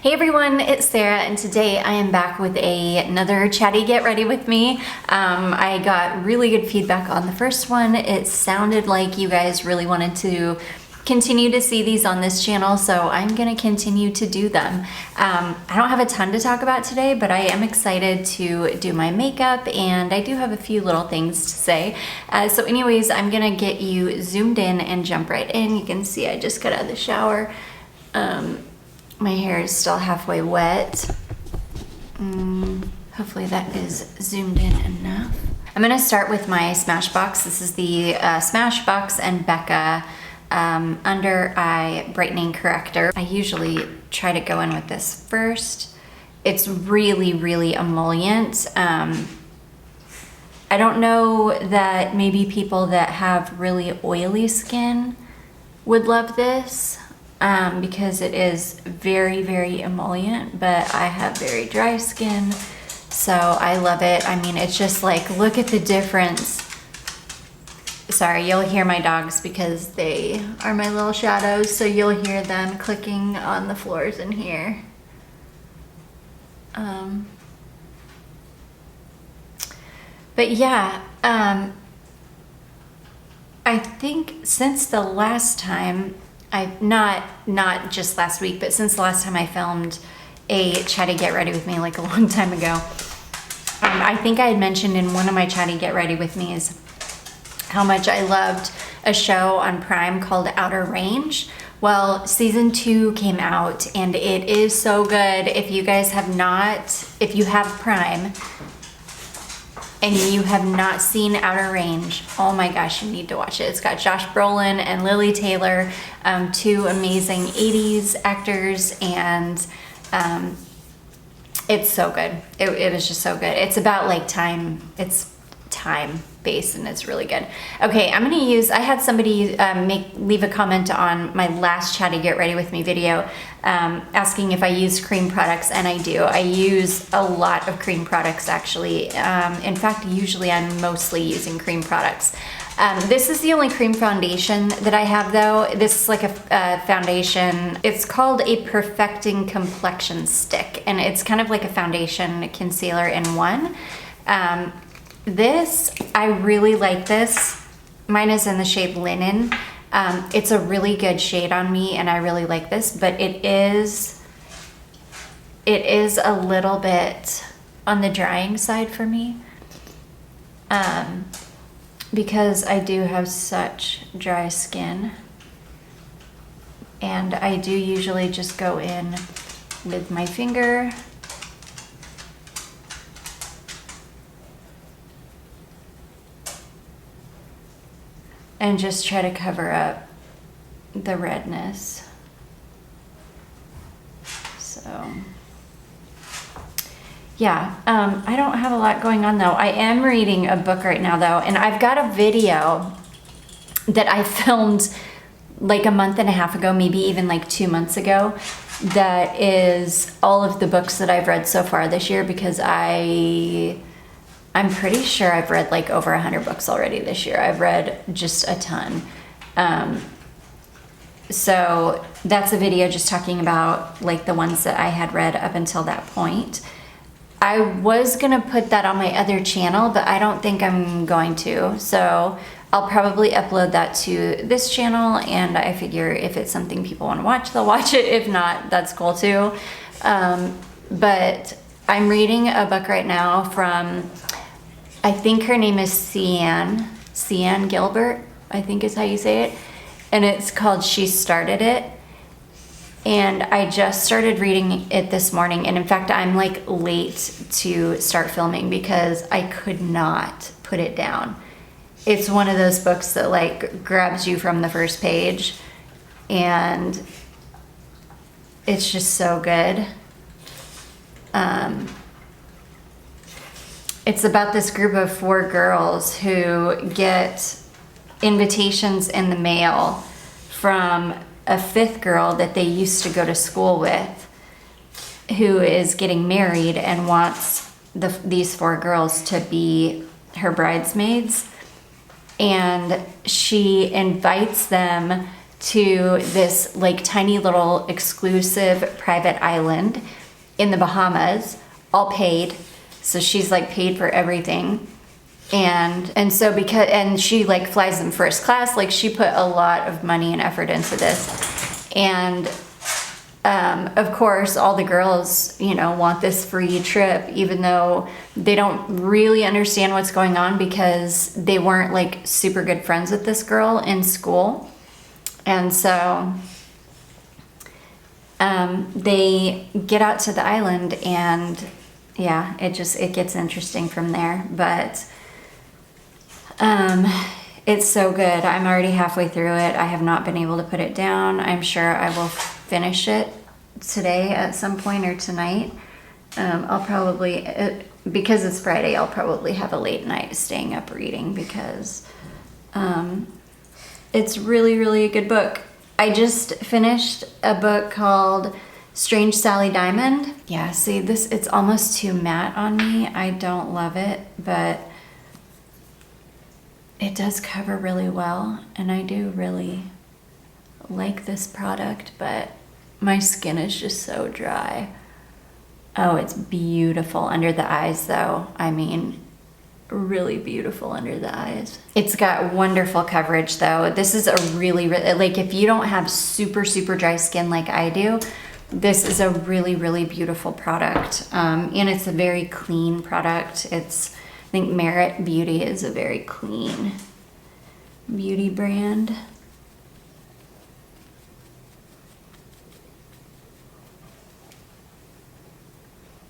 Hey everyone, it's Sarah, and today I am back with another Chatty Get Ready With Me. I got really good feedback on the first one. It sounded like you guys really wanted to continue to see these on this channel, so I'm gonna continue to do them. I don't have a ton to talk about today, but I am excited to do my makeup, and I do have a few little things to say. So anyways, I'm gonna get you zoomed in and jump right in. You can see I just got out of the shower. My hair is still halfway wet. Hopefully that is zoomed in enough. I'm gonna start with my Smashbox. This is the Smashbox and Becca Under Eye Brightening Corrector. I usually try to go in with this first. It's really, really emollient. I don't know that maybe people that have really oily skin would love this. Because it is very, very emollient, but I have very dry skin, so I love it. I mean, it's just like, look at the difference. Sorry, you'll hear my dogs because they are my little shadows, so you'll hear them clicking on the floors in here. But yeah, I think since the last time, not just last week, but since the last time I filmed a Chatty Get Ready With Me, like a long time ago, I think I had mentioned in one of my Chatty Get Ready With Me's how much I loved a show on Prime called Outer Range. Well, season 2 came out and it is so good. If you guys have not, if you have Prime and you have not seen Outer Range, oh my gosh, you need to watch it. It's got Josh Brolin and Lily Taylor, two amazing 80s actors, and it's so good. It was just so good. It's about like time, it's time based, and it's really good. Okay, I'm gonna use, I had somebody leave a comment on my last Chatty Get Ready With Me video asking if I use cream products, and I do. I use a lot of cream products actually. In fact, usually I'm mostly using cream products. This is the only cream foundation that I have though. This is like a foundation. It's called a Perfecting Complexion Stick, and it's kind of like a foundation concealer in one. This, I really like this. Mine is in the shade Linen. It's a really good shade on me, and I really like this, but it is a little bit on the drying side for me, because I do have such dry skin, and I do usually just go in with my finger and just try to cover up the redness. So yeah, I don't have a lot going on though. I am reading a book right now though, and I've got a video that I filmed like a month and a half ago, maybe even like 2 months ago, that is all of the books that I've read so far this year, because I'm pretty sure I've read like over 100 books already this year. I've read just a ton. So that's a video just talking about like the ones that I had read up until that point. I was gonna put that on my other channel, but I don't think I'm going to. So I'll probably upload that to this channel, and I figure if it's something people wanna watch, they'll watch it. If not, that's cool too. But I'm reading a book right now from, I think her name is Cian Gilbert, I think is how you say it. And it's called She Started It. And I just started reading it this morning. And in fact, I'm like late to start filming because I could not put it down. It's one of those books that like grabs you from the first page. And it's just so good. It's about this group of 4 girls who get invitations in the mail from a 5th girl that they used to go to school with, who is getting married and wants these 4 girls to be her bridesmaids. And she invites them to this like tiny little exclusive private island in the Bahamas, all paid. So she's like paid for everything. And so and she like flies them first class, like she put a lot of money and effort into this. And of course, all the girls, you know, want this free trip, even though they don't really understand what's going on because they weren't like super good friends with this girl in school. And so they get out to the island, and yeah, it gets interesting from there. But it's so good. I'm already halfway through it. I have not been able to put it down. I'm sure I will finish it today at some point or tonight. I'll probably, because it's Friday, I'll probably have a late night staying up reading because it's really, really a good book. I just finished a book called Strange Sally Diamond. Yeah, see this, it's almost too matte on me. I don't love it, but it does cover really well, and I do really like this product, but my skin is just so dry. Oh, it's beautiful under the eyes though. I mean, really beautiful under the eyes. It's got wonderful coverage though. This is a really, like if you don't have super, super dry skin like I do, this is a really, really beautiful product. And it's a very clean product. I think Merit Beauty is a very clean beauty brand.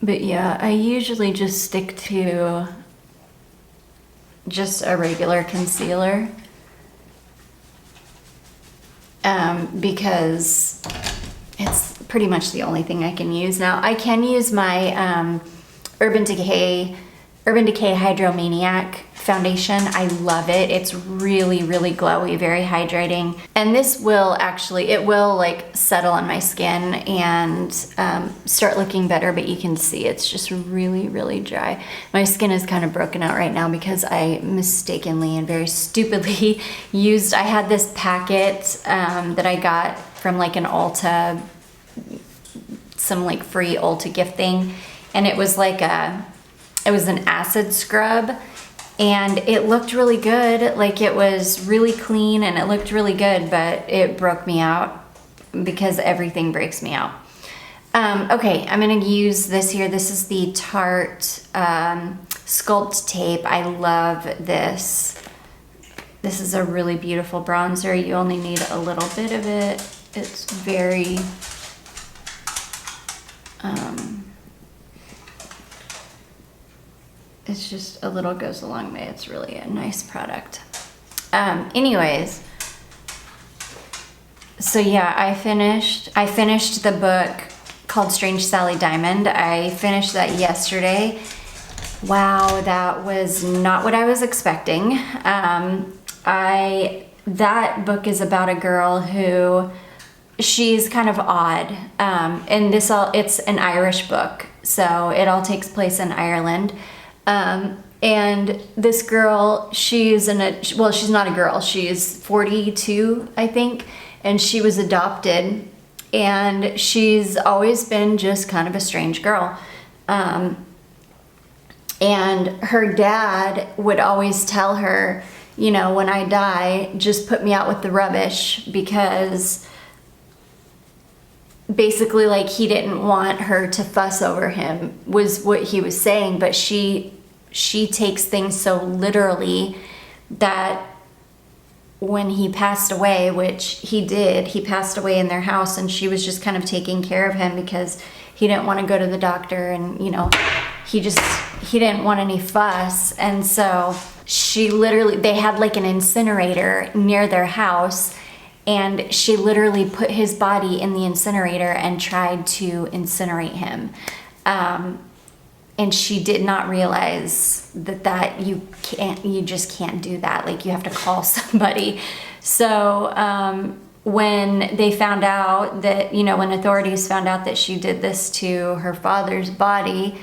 But yeah, I usually just stick to just a regular concealer because it's pretty much the only thing I can use. Now I can use my Urban Decay Hydromaniac foundation. I love it. It's really, really glowy, very hydrating. And this will actually, it will like settle on my skin and start looking better, but you can see it's just really, really dry. My skin is kind of broken out right now because I mistakenly and very stupidly I had this packet that I got from like an Ulta, some like free Ulta gift thing. And it was like it was an acid scrub, and it looked really good. Like it was really clean and it looked really good, but it broke me out because everything breaks me out. Okay, I'm gonna use this here. This is the Tarte Sculpt Tape. I love this. This is a really beautiful bronzer. You only need a little bit of it. It's very, it's just a little goes a long way. It's really a nice product. Anyways, so yeah, I finished the book called Strange Sally Diamond. I finished that yesterday. Wow, that was not what I was expecting. That book is about a girl who, she's kind of odd. And it's an Irish book, so it all takes place in Ireland. And this girl, she's not a girl, she's 42, I think, and she was adopted, and she's always been just kind of a strange girl. And her dad would always tell her, you know, when I die, just put me out with the rubbish, because basically like he didn't want her to fuss over him, was what he was saying. But she takes things so literally that when he passed away, which he did, he passed away in their house, and she was just kind of taking care of him because he didn't want to go to the doctor, and you know, he didn't want any fuss. And so they had like an incinerator near their house, and she literally put his body in the incinerator and tried to incinerate him. And she did not realize that you just can't do that. Like, you have to call somebody. So when they found out that, you know, when authorities found out that she did this to her father's body,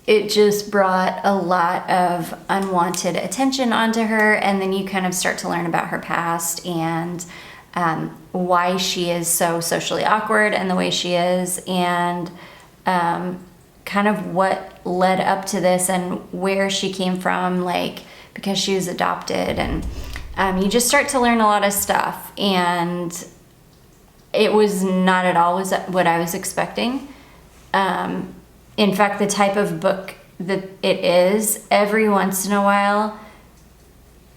it just brought a lot of unwanted attention onto her. And then you kind of start to learn about her past, and why she is so socially awkward and the way she is, and kind of what led up to this and where she came from, like, because she was adopted. And you just start to learn a lot of stuff, and it was not at all what I was expecting. In fact, the type of book that it is, every once in a while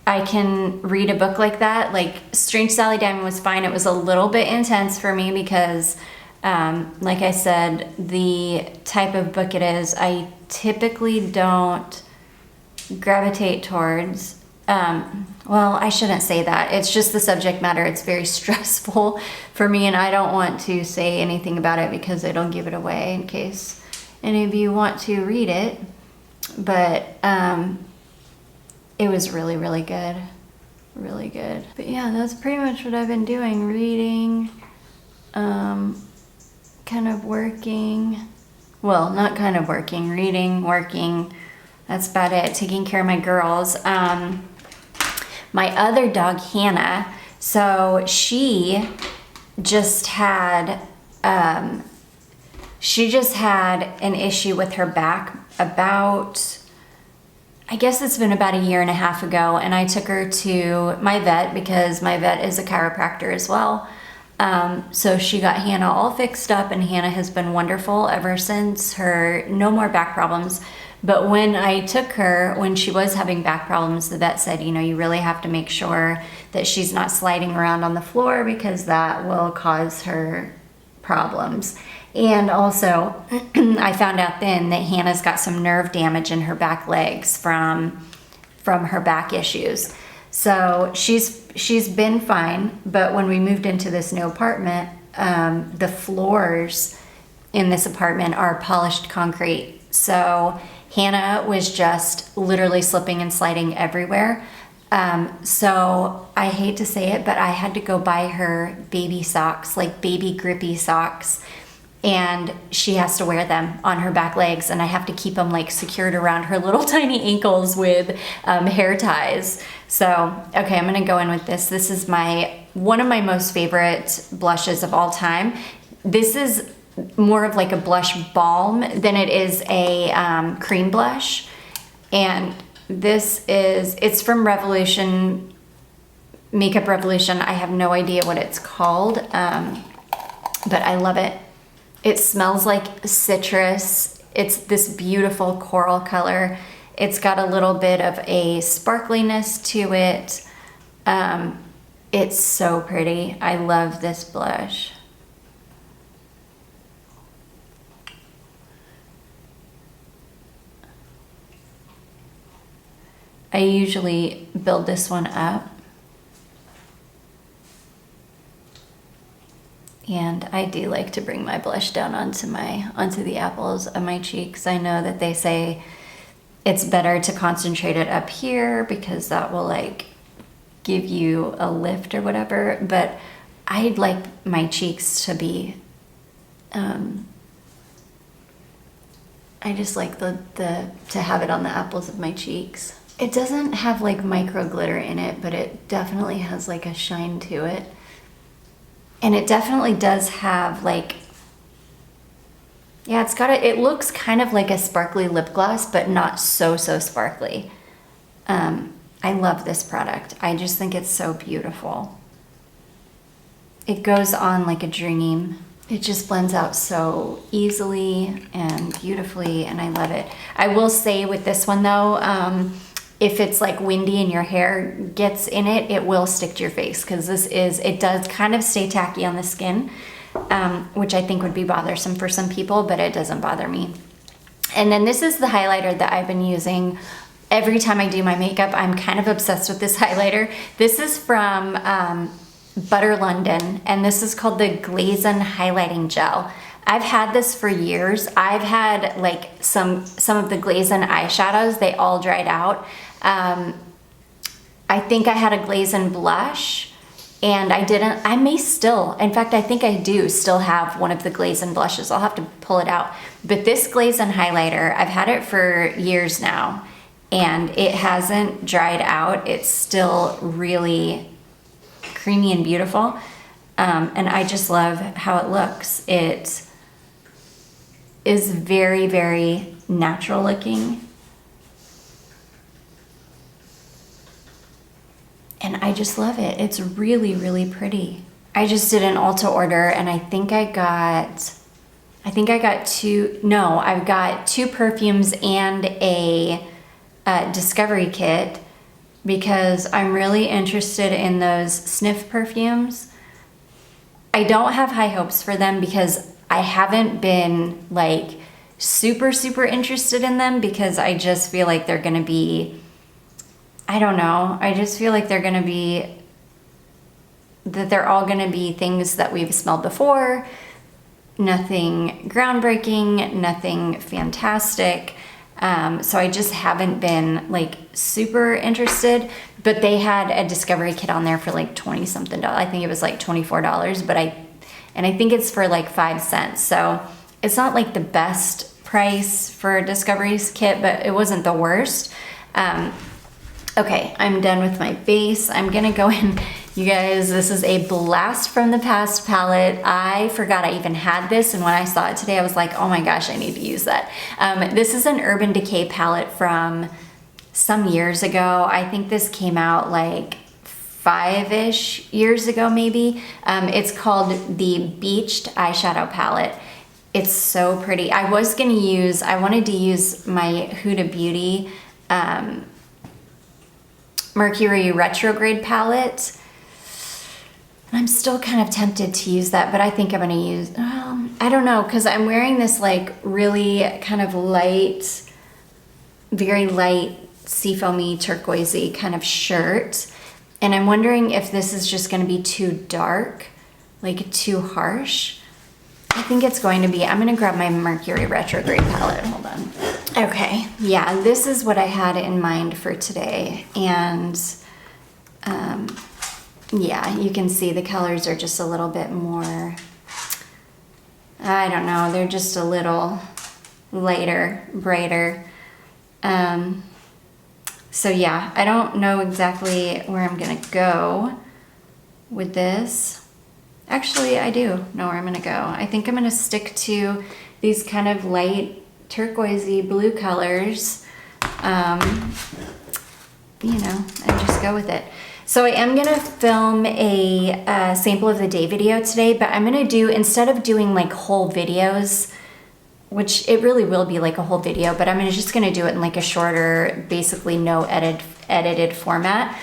I can read a book like that. Like Strange Sally Diamond was fine. It was a little bit intense for me because like I said, the type of book it is, I typically don't gravitate towards. Well, I shouldn't say that. It's just the subject matter. It's very stressful for me, and I don't want to say anything about it because it'll give it away in case any of you want to read it. But it was really, really good. Really good. But yeah, that's pretty much what I've been doing. Reading, kind of working. Well, not kind of working. Reading, working. That's about it. Taking care of my girls. My other dog, Hannah, so she just had an issue with her back about, I guess it's been about a year and a half ago, and I took her to my vet because my vet is a chiropractor as well. So she got Hannah all fixed up, and Hannah has been wonderful ever since. No more back problems. But when I took her, when she was having back problems, the vet said, you really have to make sure that she's not sliding around on the floor because that will cause her problems. And also, I found out then that Hannah's got some nerve damage in her back legs from her back issues. So she's been fine, but when we moved into this new apartment, the floors in this apartment are polished concrete. So Hannah was just literally slipping and sliding everywhere. So I hate to say it, but I had to go buy her baby socks, like baby grippy socks. And she has to wear them on her back legs, and I have to keep them like secured around her little tiny ankles with hair ties. So, okay, I'm gonna go in with this. This is one of my most favorite blushes of all time. This is more of like a blush balm than it is a cream blush. And it's from Revolution, Makeup Revolution. I have no idea what it's called, but I love it. It smells like citrus. It's this beautiful coral color. It's got a little bit of a sparkliness to it. It's so pretty. I love this blush. I usually build this one up. And I do like to bring my blush down onto the apples of my cheeks. I know that they say it's better to concentrate it up here because that will like give you a lift or whatever, but I'd like my cheeks to be, I just like to have it on the apples of my cheeks. It doesn't have like micro glitter in it, but it definitely has like a shine to it. And it definitely does have like, yeah, it looks kind of like a sparkly lip gloss, but not so sparkly. I love this product. I just think it's so beautiful. It goes on like a dream. It just blends out so easily and beautifully, and I love it. I will say with this one though, if it's like windy and your hair gets in it, it will stick to your face because it does kind of stay tacky on the skin, which I think would be bothersome for some people, but it doesn't bother me. And then this is the highlighter that I've been using every time I do my makeup. I'm kind of obsessed with this highlighter. This is from Butter London, and this is called the Glazon Highlighting Gel. I've had this for years. I've had like some of the Glazon eyeshadows, they all dried out. I think I had a Glazon blush, and I may still, in fact, I think I do still have one of the Glazon blushes. I'll have to pull it out. But this Glazon highlighter, I've had it for years now, and it hasn't dried out. It's still really creamy and beautiful. And I just love how it looks. It is very, very natural looking. And I just love it. It's really, really pretty. I just did an Ulta order and I think I got I've got 2 perfumes and a discovery kit because I'm really interested in those sniff perfumes. I don't have high hopes for them because I haven't been like super, super interested in them because I just feel like they're gonna be, I don't know, I just feel like they're all gonna be things that we've smelled before. Nothing groundbreaking, nothing fantastic. So I just haven't been like super interested, but they had a discovery kit on there for like 20 something dollars. I think it was like $24, but I think it's for like 5 cents. So it's not like the best price for a discovery's kit, but it wasn't the worst. Okay, I'm done with my base. I'm gonna go in, you guys, this is a Blast from the Past palette. I forgot I even had this, and when I saw it today, I was like, oh my gosh, I need to use that. This is an Urban Decay palette from some years ago. I think this came out like 5-ish years ago, maybe. It's called the Beached Eyeshadow Palette. It's so pretty. I wanted to use my Huda Beauty Mercury Retrograde palette. I'm still kind of tempted to use that, but I think I'm gonna use, I don't know, because I'm wearing this like really kind of light, very light seafoamy turquoisey kind of shirt. And I'm wondering if this is just gonna be too dark, like too harsh. I think it's going to be. I'm gonna grab my Mercury Retrograde palette, hold on. Okay, yeah, this is what I had in mind for today. And yeah, you can see the colors are just a little bit more, I don't know, they're just a little lighter, brighter. So yeah, I don't know exactly where I'm gonna go with this. Actually, I do know where I'm gonna go. I think I'm gonna stick to these kind of light turquoisey blue colors, you know, and just go with it. So I am gonna film a sample of the day video today, but I'm gonna do, instead of doing like whole videos, which it really will be like a whole video, but I'm just gonna do it in like a shorter, basically no edited format.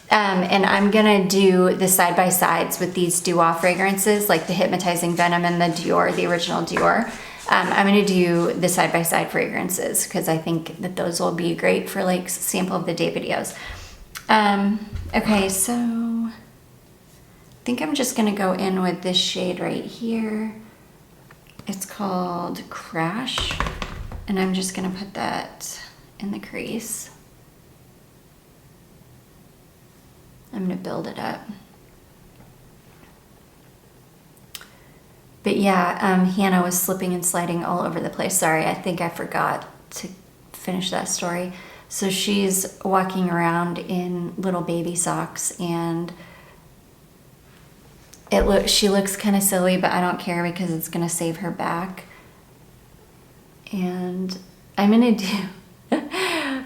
And I'm gonna do the side-by-sides with these Duo fragrances, like the Hypnotizing Venom and the Dior, the original Dior. I'm gonna do the side-by-side fragrances because I think that those will be great for like sample of the day videos. Okay, so I think I'm just gonna go in with this shade right here. It's called Crash, and I'm just gonna put that in the crease. I'm gonna build it up. But yeah, Hannah was slipping and sliding all over the place. Sorry, I think I forgot to finish that story. So she's walking around in little baby socks, and she looks kind of silly, but I don't care because it's gonna save her back. And I'm gonna do,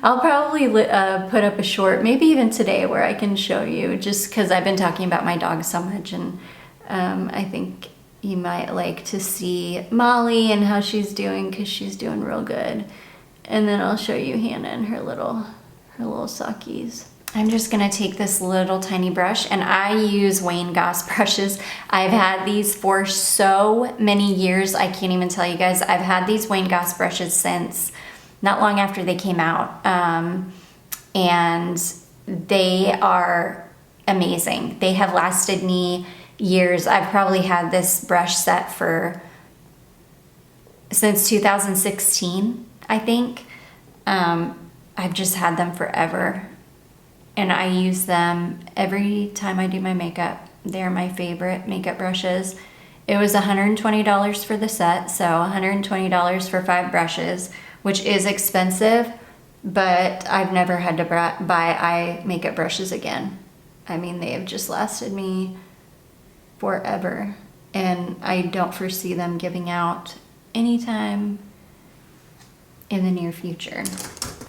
I'll probably put up a short, maybe even today, where I can show you, just because I've been talking about my dog so much, and I think you might like to see Molly and how she's doing, because she's doing real good. And then I'll show you Hannah and her little sockies. I'm just gonna take this little tiny brush, and I use Wayne Goss brushes. I've had these for so many years, I can't even tell you guys. I've had these Wayne Goss brushes since not long after they came out, and they are amazing. They have lasted me years. I've probably had this brush set since 2016, I think. I've just had them forever, and I use them every time I do my makeup. They're my favorite makeup brushes. It was $120 for the set, so $120 for 5 brushes, which is expensive, but I've never had to buy eye makeup brushes again. I mean, they have just lasted me forever, and I don't foresee them giving out anytime in the near future.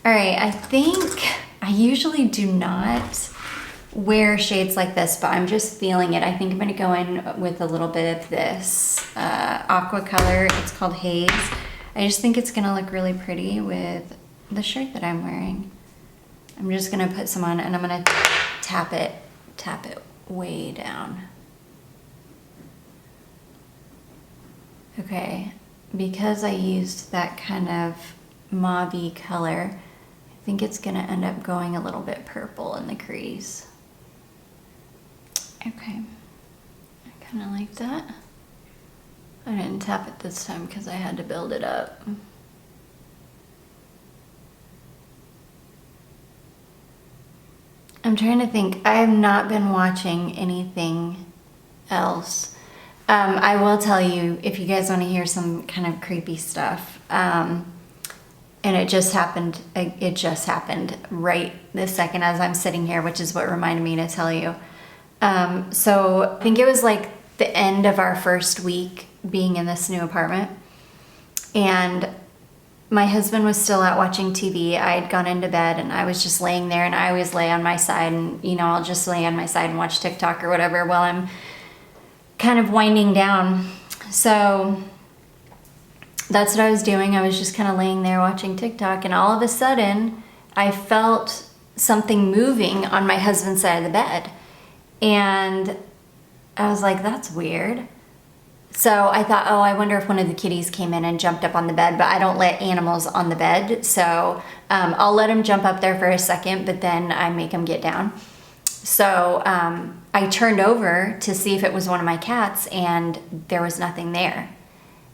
All right, I think I usually do not wear shades like this, but I'm just feeling it. I think I'm gonna go in with a little bit of this aqua color. It's called Haze. I just think it's gonna look really pretty with the shirt that I'm wearing. I'm just gonna put some on, and I'm gonna tap it way down. Okay, because I used that kind of mauve-y color, I think it's gonna end up going a little bit purple in the crease. Okay, I kinda like that. I didn't tap it this time because I had to build it up. I'm trying to think. I have not been watching anything else. I will tell you, if you guys want to hear some kind of creepy stuff, and it just happened right this second as I'm sitting here, which is what reminded me to tell you. So I think it was like the end of our first week being in this new apartment, and my husband was still out watching TV. I had gone into bed and I was just laying there, and I always lay on my side, and I'll just lay on my side and watch TikTok or whatever while I'm kind of winding down. So that's what I was doing. I was just kind of laying there watching TikTok, and all of a sudden I felt something moving on my husband's side of the bed. And I was like, that's weird. So I thought, oh, I wonder if one of the kitties came in and jumped up on the bed, but I don't let animals on the bed. So I'll let them jump up there for a second, but then I make them get down. So I turned over to see if it was one of my cats, and there was nothing there.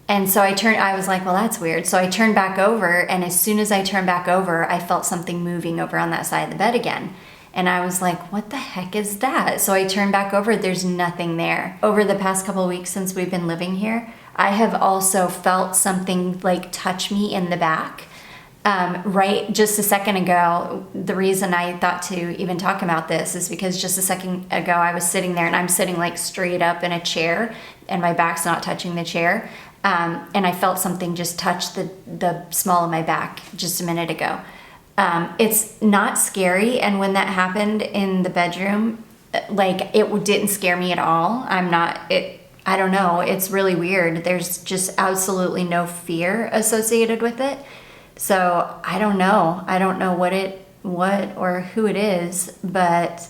And so I was like, well, that's weird. So I turned back over, and as soon as I turned back over, I felt something moving over on that side of the bed again. And I was like, what the heck is that? So I turned back over, there's nothing there. Over the past couple of weeks since we've been living here, I have also felt something like touch me in the back. Right just a second ago, the reason I thought to even talk about this is because just a second ago I was sitting there, and I'm sitting like straight up in a chair, and my back's not touching the chair. And I felt something just touch the small of my back just a minute ago. It's not scary, and when that happened in the bedroom, like, it didn't scare me at all. I don't know, it's really weird. There's just absolutely no fear associated with it. So I don't know what or who it is, but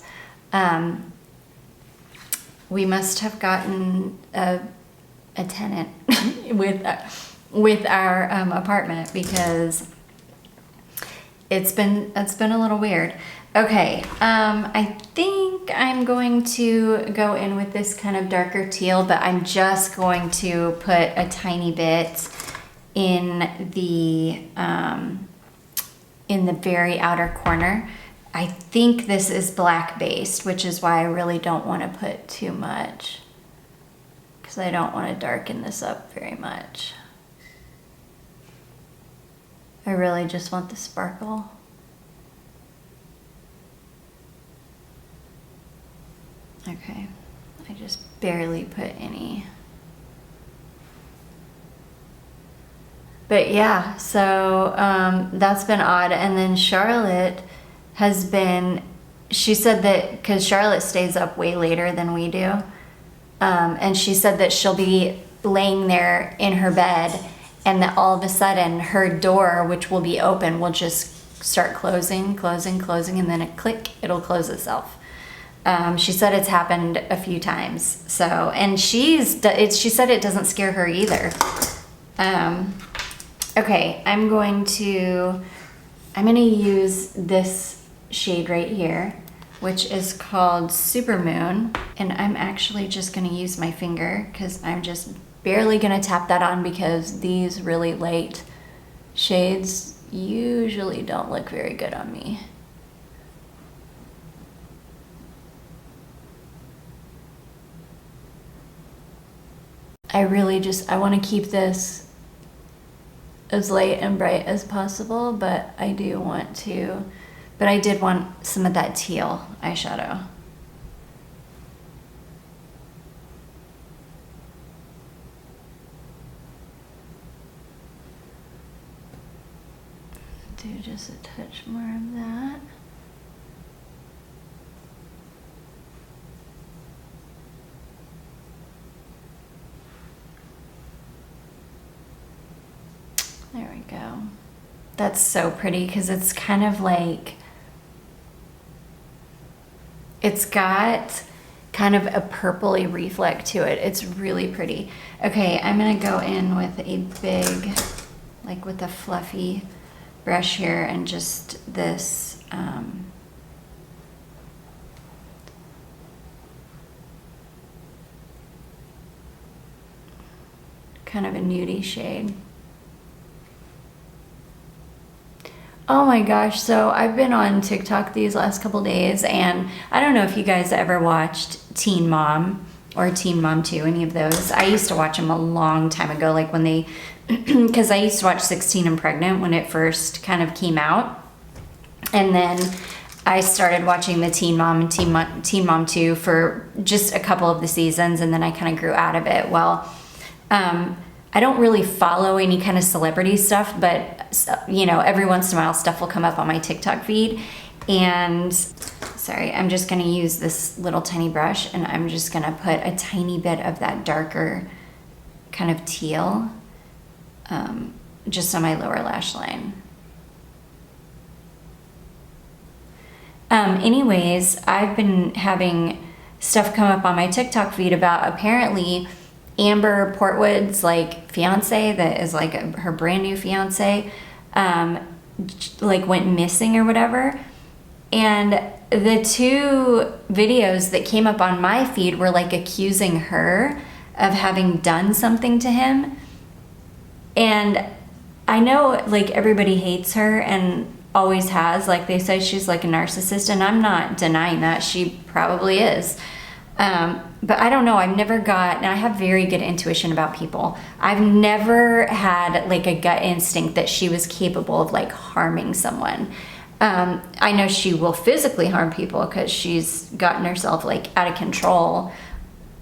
we must have gotten a tenant with our apartment, because it's been a little weird. Okay, I think I'm going to go in with this kind of darker teal, but I'm just going to put a tiny bit in the very outer corner. I think this is black based, which is why I really don't want to put too much, because I don't want to darken this up very much. I really just want the sparkle. Okay, I just barely put any. But yeah, so that's been odd. And then Charlotte she said that, because Charlotte stays up way later than we do, and she said that she'll be laying there in her bed, and that all of a sudden her door, which will be open, will just start closing, and then it'll close itself. She said it's happened a few times. So, and she said it doesn't scare her either. Okay, I'm gonna use this shade right here, which is called Supermoon, and I'm actually just gonna use my finger, because I'm just barely gonna tap that on, because these really light shades usually don't look very good on me. I want to keep this as light and bright as possible, but I did want some of that teal eyeshadow. do just a touch more of that. There we go. That's so pretty because it's kind of like, it's got kind of a purpley reflect to it. It's really pretty. Okay, I'm gonna go in with a big, like with a fluffy brush here and just this, kind of a nudie shade. Oh my gosh, so I've been on TikTok these last couple days, and I don't know if you guys ever watched Teen Mom or Teen Mom 2, any of those. I used to watch them a long time ago, like when they, because I used to watch 16 and Pregnant when it first kind of came out. And then I started watching the Teen Mom and Teen Mom 2 for just a couple of the seasons, and then I kind of grew out of it. Well, I don't really follow any kind of celebrity stuff, but you know, every once in a while stuff will come up on my TikTok feed. And sorry, I'm just gonna use this little tiny brush and I'm just gonna put a tiny bit of that darker kind of teal just on my lower lash line. Anyways, I've been having stuff come up on my TikTok feed about apparently Amber Portwood's like fiance, that is like her brand new fiance, like went missing or whatever. And the two videos that came up on my feed were like accusing her of having done something to him. And I know like everybody hates her and always has, like they say she's like a narcissist, and I'm not denying that, she probably is. But I don't know, I've never got, and I have very good intuition about people. I've never had like a gut instinct that she was capable of like harming someone. I know she will physically harm people because she's gotten herself like out of control,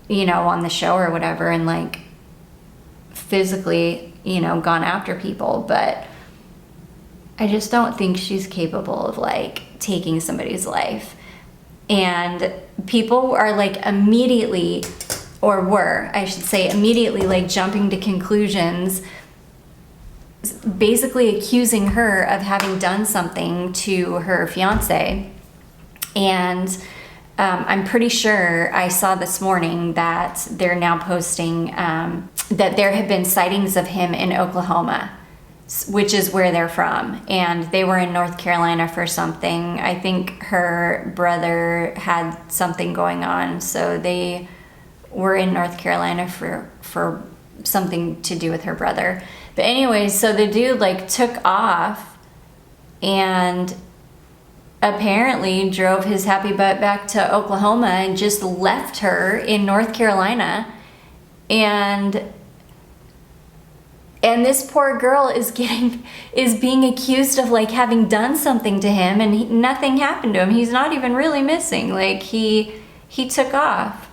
you know, on the show or whatever, and like physically, you know, gone after people. But I just don't think she's capable of like taking somebody's life. And people are like immediately, or were, I should say, immediately like jumping to conclusions, basically accusing her of having done something to her fiance. And I'm pretty sure I saw this morning that they're now posting that there have been sightings of him in Oklahoma, which is where they're from, and they were in North Carolina for something. I think her brother had something going on, so they were in North Carolina for something to do with her brother. But anyways, so the dude like took off and apparently drove his happy butt back to Oklahoma and just left her in North Carolina. And this poor girl is being accused of like having done something to him, and nothing happened to him. He's not even really missing. Like he took off.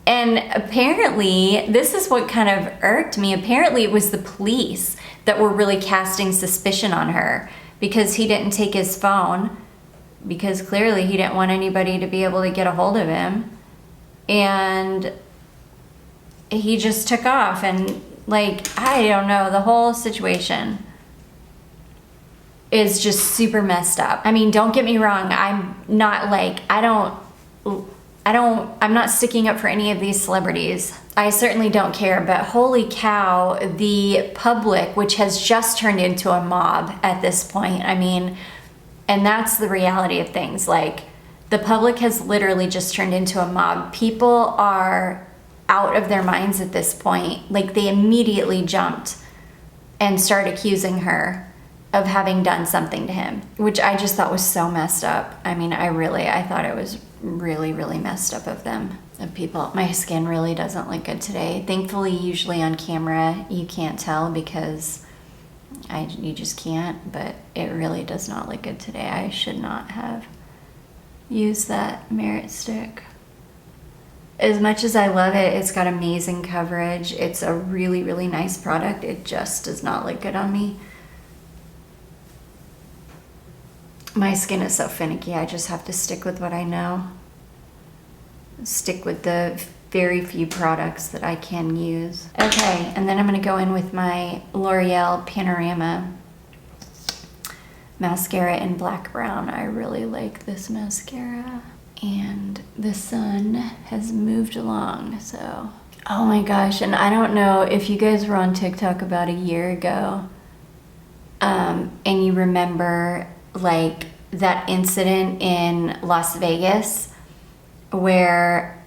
And apparently, this is what kind of irked me. Apparently it was the police that were really casting suspicion on her because he didn't take his phone, because clearly he didn't want anybody to be able to get a hold of him. And he just took off, and like, I don't know, the whole situation is just super messed up. I mean, don't get me wrong, I'm not like, I'm not sticking up for any of these celebrities. I certainly don't care, but holy cow, the public, which has just turned into a mob at this point. I mean, and that's the reality of things. Like, the public has literally just turned into a mob. People are out of their minds at this point. Like, they immediately jumped and started accusing her of having done something to him, which I just thought was so messed up. I mean, I thought it was really, really messed up of them, of people. My skin really doesn't look good today. Thankfully, usually on camera, you can't tell because you just can't, but it really does not look good today. I should not have used that Merit stick. As much as I love it, it's got amazing coverage. It's a really, really nice product. It just does not look good on me. My skin is so finicky, I just have to stick with what I know. Stick with the very few products that I can use. Okay, and then I'm gonna go in with my L'Oreal Panorama mascara in black brown. I really like this mascara. And the sun has moved along, so. Oh my gosh, and I don't know if you guys were on TikTok about a year ago, and you remember like that incident in Las Vegas where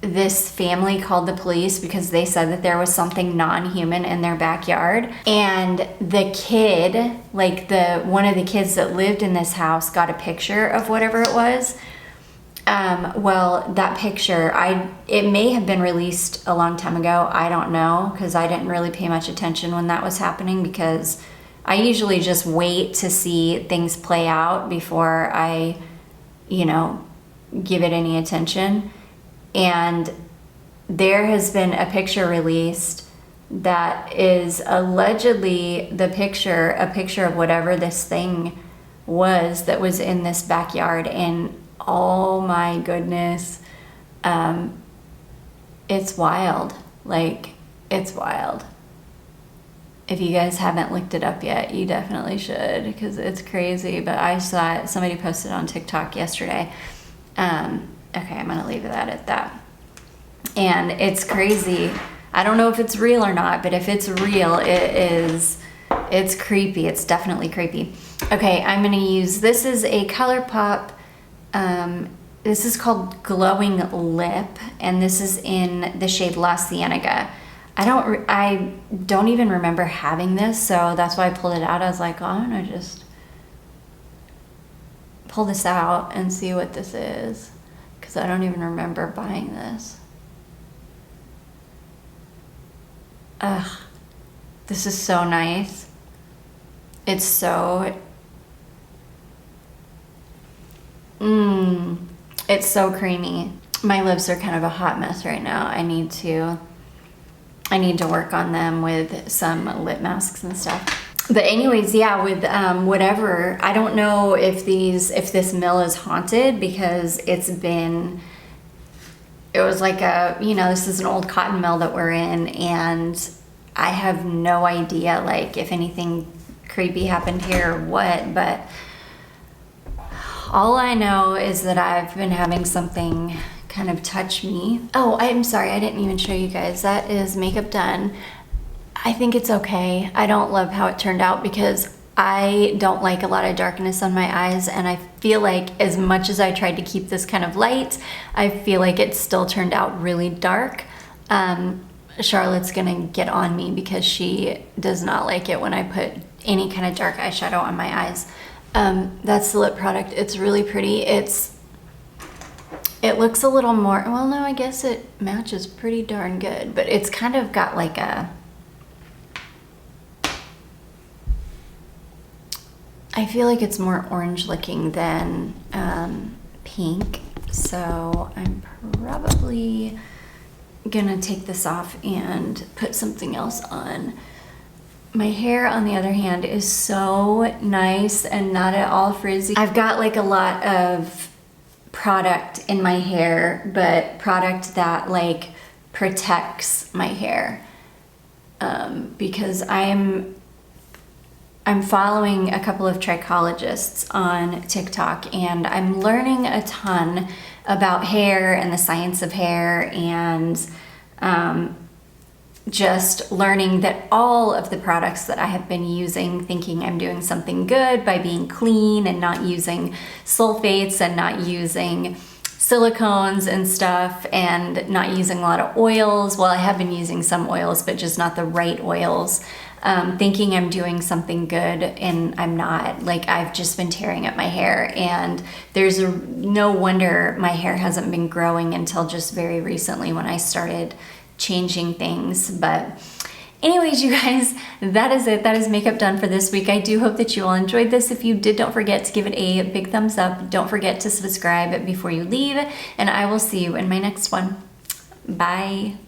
this family called the police because they said that there was something non-human in their backyard, and the kid, like one of the kids that lived in this house, got a picture of whatever it was. Well, that picture, it may have been released a long time ago. I don't know, because I didn't really pay much attention when that was happening, because I usually just wait to see things play out before I, give it any attention. And there has been a picture released that is allegedly a picture of whatever this thing was that was in this backyard. And oh my goodness, it's wild. Like, it's wild. If you guys haven't looked it up yet, you definitely should, because it's crazy. But I saw it, somebody posted on TikTok yesterday. Okay, I'm gonna leave that at that. And it's crazy. I don't know if it's real or not, but if it's real, it's creepy. It's definitely creepy. Okay, I'm gonna use, this is a ColourPop, this is called Glowing Lip, and this is in the shade La Cienega. I don't even remember having this, so that's why I pulled it out. I was like, oh, I'm gonna just pull this out and see what this is, because I don't even remember buying this. Ugh, this is so nice. It's so, it's so creamy. My lips are kind of a hot mess right now. I need to work on them with some lip masks and stuff. But anyways, yeah, with whatever, I don't know if this mill is haunted, because it was like this is an old cotton mill that we're in, and I have no idea like if anything creepy happened here or what, but all I know is that I've been having something kind of touch me. Oh, I'm sorry, I didn't even show you guys. That is makeup done. I think it's okay. I don't love how it turned out, because I don't like a lot of darkness on my eyes, and I feel like as much as I tried to keep this kind of light, I feel like it still turned out really dark. Charlotte's gonna get on me because she does not like it when I put any kind of dark eyeshadow on my eyes. That's the lip product. It's really pretty. It looks a little more, well, no, I guess it matches pretty darn good, but it's kind of got like I feel like it's more orange looking than pink, so I'm probably gonna take this off and put something else on. My hair, on the other hand, is so nice and not at all frizzy. I've got like a lot of product in my hair, but product that like protects my hair, because I'm following a couple of trichologists on TikTok, and I'm learning a ton about hair and the science of hair, and just learning that all of the products that I have been using, thinking I'm doing something good by being clean and not using sulfates and not using silicones and stuff, and not using a lot of oils. Well, I have been using some oils, but just not the right oils. Thinking I'm doing something good, and I'm not. Like, I've just been tearing up my hair, and there's no wonder my hair hasn't been growing until just very recently when I started changing things. But anyways, you guys, that is it. That is makeup done for this week. I do hope that you all enjoyed this. If you did, don't forget to give it a big thumbs up. Don't forget to subscribe before you leave, and I will see you in my next one. Bye.